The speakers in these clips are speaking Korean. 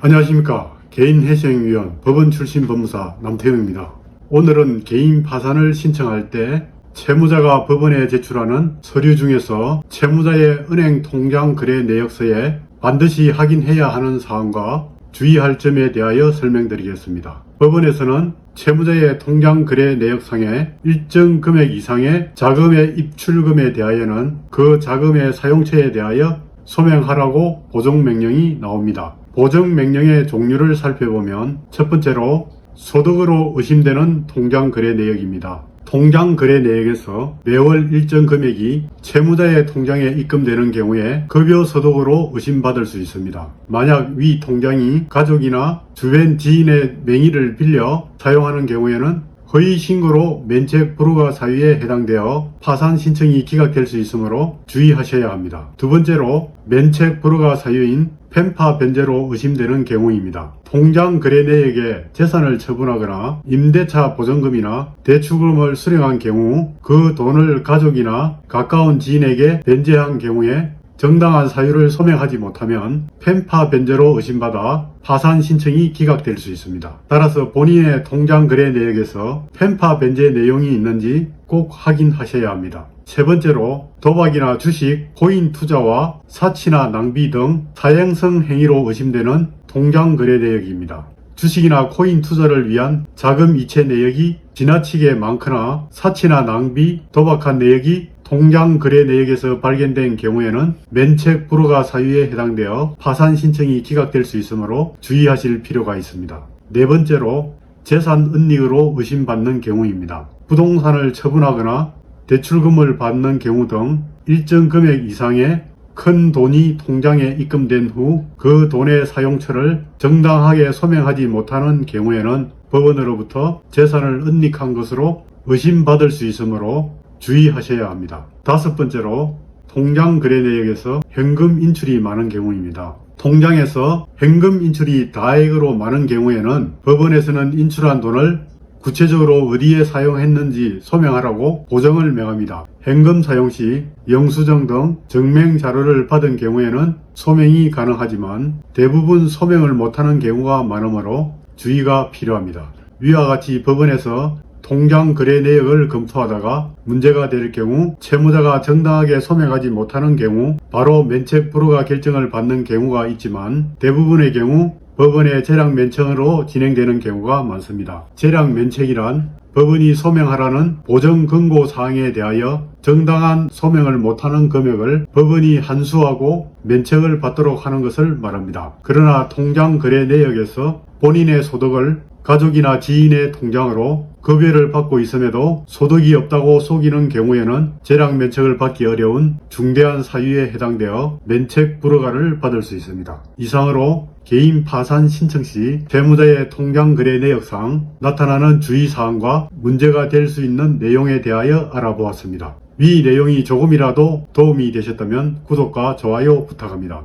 안녕하십니까. 개인회생위원 법원 출신 법무사 남태영입니다. 오늘은 개인 파산을 신청할 때 채무자가 법원에 제출하는 서류 중에서 채무자의 은행 통장 거래 내역서에 반드시 확인해야 하는 사항과 주의할 점에 대하여 설명드리겠습니다. 법원에서는 채무자의 통장 거래 내역상에 일정 금액 이상의 자금의 입출금에 대하여는 그 자금의 사용처에 대하여 소명하라고 보정명령이 나옵니다. 보정명령의 종류를 살펴보면 첫 번째로 소득으로 의심되는 통장 거래 내역입니다. 통장 거래 내역에서 매월 일정 금액이 채무자의 통장에 입금되는 경우에 급여 소득으로 의심받을 수 있습니다. 만약 위 통장이 가족이나 주변 지인의 명의를 빌려 사용하는 경우에는 허위 신고로 면책 불허가 사유에 해당되어 파산 신청이 기각될 수 있으므로 주의하셔야 합니다. 두 번째로 면책 불허가 사유인 펜파 변제로 의심되는 경우입니다. 통장 거래 내역에 재산을 처분하거나 임대차 보증금이나 대출금을 수령한 경우 그 돈을 가족이나 가까운 지인에게 변제한 경우에 정당한 사유를 소명하지 못하면 펜파 변제로 의심받아 파산 신청이 기각될 수 있습니다. 따라서 본인의 통장 거래 내역에서 펜파 변제 내용이 있는지 꼭 확인하셔야 합니다. 세 번째로 도박이나 주식, 코인 투자와 사치나 낭비 등 사행성 행위로 의심되는 통장 거래 내역입니다. 주식이나 코인 투자를 위한 자금 이체 내역이 지나치게 많거나 사치나 낭비, 도박한 내역이 통장 거래 내역에서 발견된 경우에는 면책 불허가 사유에 해당되어 파산 신청이 기각될 수 있으므로 주의하실 필요가 있습니다. 네 번째로 재산 은닉으로 의심받는 경우입니다. 부동산을 처분하거나 대출금을 받는 경우 등 일정 금액 이상의 큰 돈이 통장에 입금된 후 그 돈의 사용처를 정당하게 소명하지 못하는 경우에는 법원으로부터 재산을 은닉한 것으로 의심받을 수 있으므로 주의하셔야 합니다. 다섯 번째로 통장 거래 내역에서 현금 인출이 많은 경우입니다. 통장에서 현금 인출이 다액으로 많은 경우에는 법원에서는 인출한 돈을 구체적으로 어디에 사용했는지 소명하라고 보정을 명합니다. 현금 사용 시 영수증 등 증명 자료를 받은 경우에는 소명이 가능하지만 대부분 소명을 못하는 경우가 많으므로 주의가 필요합니다. 위와 같이 법원에서 통장 거래 내역을 검토하다가 문제가 될 경우 채무자가 정당하게 소명하지 못하는 경우 바로 면책 불허가 결정을 받는 경우가 있지만 대부분의 경우 법원의 재량 면책으로 진행되는 경우가 많습니다. 재량 면책이란 법원이 소명하라는 보정 권고 사항에 대하여 정당한 소명을 못하는 금액을 법원이 한수하고 면책을 받도록 하는 것을 말합니다. 그러나 통장 거래 내역에서 본인의 소득을 가족이나 지인의 통장으로 급여를 받고 있음에도 소득이 없다고 속이는 경우에는 재량 면책을 받기 어려운 중대한 사유에 해당되어 면책 불허가를 받을 수 있습니다. 이상으로 개인 파산 신청 시 채무자의 통장 거래 내역상 나타나는 주의사항과 문제가 될 수 있는 내용에 대하여 알아보았습니다. 위 내용이 조금이라도 도움이 되셨다면 구독과 좋아요 부탁합니다.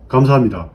감사합니다.